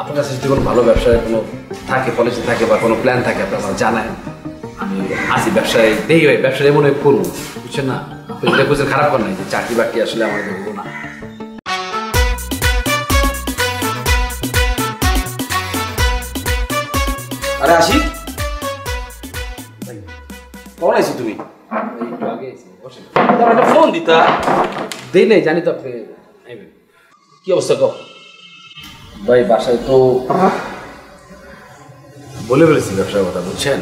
আপনার কাছে যদি কোনো ভালো ব্যবসায় কোনো থাকে, পলিসি থাকে বা কোনো প্ল্যান থাকে আপনি আমার জানায়। আমি আসি ব্যবসায় দেখি ভাই, ব্যবসায় এমন করবো, বুঝছেন না? আপনি যেটা বুঝছেন খারাপ করেন নাই যে চাকরি বাকরি আসলে আমার দেখবো না। আরে আশিক, কখন আইছো তুমি? একটা ফোন দিতা। দেই নাই, জানি তো আপনি। কি অবস্থা কও? ভাই বাসায় তো বলে ফেলেছি ব্যবসার কথা, বুঝছেন?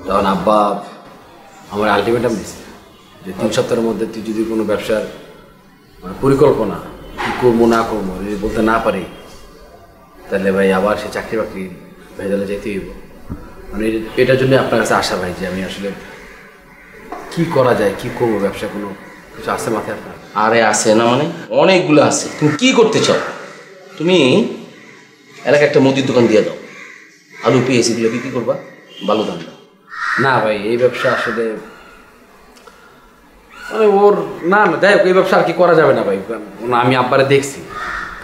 তখন আব্বা আমার আলটিমেটাম দিচ্ছে যে 3 সপ্তাহের মধ্যে তুই যদি কোনো ব্যবসার মানে পরিকল্পনা কী করবো না করবো যদি বলতে না পারি, তাহলে ভাই আবার সে চাকরি বাকরি ভেজালে যেতে হইব। মানে এটার জন্য আপনার কাছে আসা ভাই, যে আমি আসলে কি করা যায়, কি করবো, ব্যবসা কোনো কিছু আছে মাথায় আপনার? আরে আছে না, মানে অনেকগুলো আছে। তুমি কি করতে চাও? তুমি এলাকায় একটা মুদির দোকান দিয়ে দাও, আলু পেঁয়াজ এগুলো বিক্রি করবা, ভালো দাম দাও। না ভাই এই ব্যবসা আসলে মানে ওর না না যাই হোক, এই ব্যবসা আর কি করা যাবে না ভাই। আমি আব্বারে দেখছি,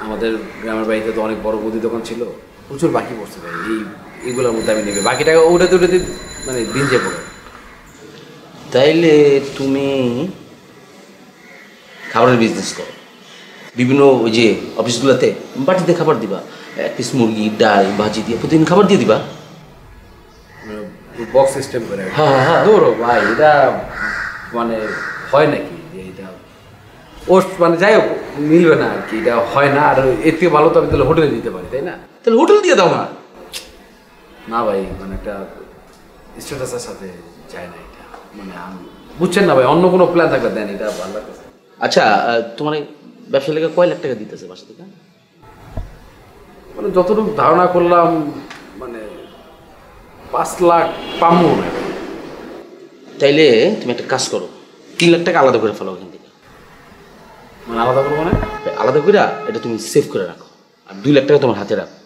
আমাদের গ্রামের বাড়িতে তো অনেক বড় মুদি দোকান ছিল, প্রচুর বাকি পড়ছে ভাই। এইগুলোর মধ্যে আমি নেবে বাকি টাকা উঠে উঠে মানে দিন যে পড়ে। তাইলে তুমি খাবারের বিজনেস করো, বিভিন্ন ওই যে অফিসগুলোতে বাটিতে খাবার দিবা, এক পিস মুরগি ডাল ভাজি দিয়ে প্রতিদিন খাবার দিয়ে দিবা, বক্স সিস্টেম করে। হ্যাঁ হ্যাঁ ধরো ভাই এটা মানে হয় নাকি যে এটা ও মানে যাই হোক মিলবে না আর কি, এটা হয় না। আর এর থেকে ভালো তো আমি তাহলে হোটেলে দিতে পারি, তাই না? তাহলে হোটেল দিয়ে দাও না। না ভাই মানে একটা স্ট্যাটাসের সাথে যায় না এটা, মানে বুঝছেন না ভাই, অন্য কোনো প্ল্যান থাকলে দেন, এটা ভালো লাগছে। আচ্ছা তোমার এই ব্যবসা লেগে কয় লাখ টাকা দিতেছে বাসা থেকে? মানে যতটুকু ধারণা করলাম মানে 5 লাখ পামো না। তাইলে তুমি একটা কাজ করো, 3 লাখ টাকা আলাদা করে ফেলো ওখান থেকে। মানে আলাদা করবো মানে? আলাদা করে এটা তুমি সেভ করে রাখো, আর 2 লাখ টাকা তোমার হাতে রাখো।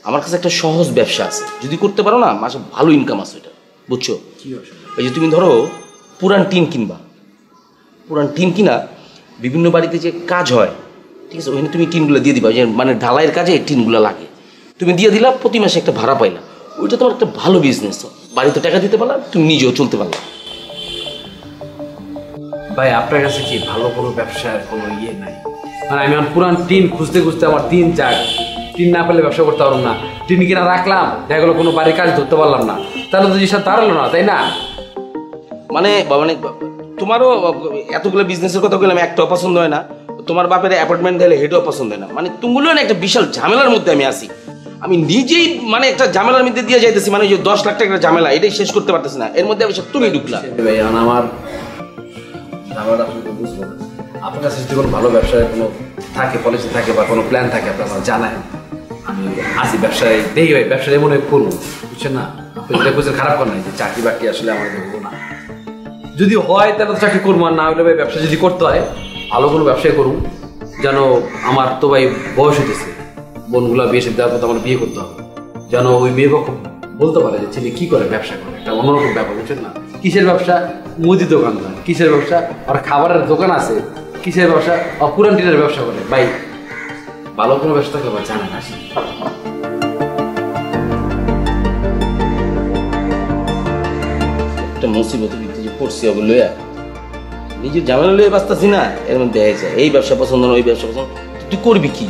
আমার কাছে একটা সহজ ব্যবসা আছে, যদি করতে পারো না মাসে ভালো ইনকাম আছে এটা, বুঝছো? ওই যে তুমি ধরো পুরান টিন কিনবা, পুরান টিন কিনা বিভিন্ন বাড়িতে যে কাজ হয়, ঠিক আছে, ওখানে তুমি টিনগুলো দিয়ে দিবা, যে মানে ঢালাইয়ের কাজে টিনগুলো লাগে, তুমি দিয়ে দিলা, প্রতি মাসে একটা ভাড়া পাইলা, ওইটা তোমার একটা ভালো বিজনেস। বাড়িতে টাকা দিতে পারলা, তুমি নিজেও চলতে পারলা। ভাই আপনার কাছে কি ভালো কোনো ব্যবসার কোনো ইয়ে নাই? মানে আমি আমার পুরান টিন খুঁজতে খুঁজতে আমার 3-4 টিন না পেলে ব্যবসা করতে পারলাম না, টিন কিনা রাখলাম, দেখা গেলো কোনো বাড়ির কাজ ধরতে পারলাম না, তাহলে তো জিনিসটা দাঁড়ালো না, তাই না? মানে মানে তোমারও এতগুলো বিজনেসের কথা বললাম, একটাও পছন্দ হয় না, তোমার বাপের অ্যাপার্টমেন্ট দিলে হেঁটেও পছন্দ হয় না, মানে তুমগুলো না একটা বিশাল ঝামেলার মধ্যে আমি আছি। আমি নিজেই মানে একটা ঝামেলার মধ্যে দিয়ে যাইতেছি, মানে যে 10 লাখ টাকার ঝামেলা, এটাই শেষ করতে পারতেছি না, এর মধ্যে অবশ্য তুমি ঢুকলা। ভাই এখন আমার ঝামেলাটা আসলে তো বুঝবো না। আপনার কাছে যদি কোনো ভালো ব্যবসায় কোনো থাকে, পলিসি থাকে বা কোনো প্ল্যান থাকে আপনি আমার জানায়। আমি আসি ব্যবসায় দেখি ভাই, ব্যবসায় এমন করবো, বুঝছেন না? আপনি যেটা বুঝছেন খারাপ করেন নাই যে চাকরি বাকরি আসলে আমার দেখবো না। যদি হয় তাহলে তো চাকরি করবো, আর না হলে ভাই ব্যবসা যদি করতে হয় ভালো কোনো ব্যবসায় করুন, যেন আমার তো ভাই বয়স হইতেছে, বোনগুলা বিয়ে সাথে দেওয়ার পর আমার বিয়ে করতে হবে, যেন ওই মেয়ে পক্ষ বলতে পারে যে ছেলে কি করে, ব্যবসা করে, একটা অন্যরকম ব্যাপার, বুঝছেন না? কিসের ব্যবসা? মুদি দোকানদার। কিসের ব্যবসা? আর খাবারের দোকান আছে। কিসের ব্যবসা? আর পুরান টিনের ব্যবসা করে। ভাই ভালো কোনো ব্যবসা থাকলে ভাই জানেন আসি। একটা মুসিবত যে পড়ছি ওগুলো লইয়া নিজের ঝামেলা লইয়া বাঁচতেছি না, এর মধ্যে এই ব্যবসা পছন্দ না ওই ব্যবসা পছন্দ, তুই করবি কি?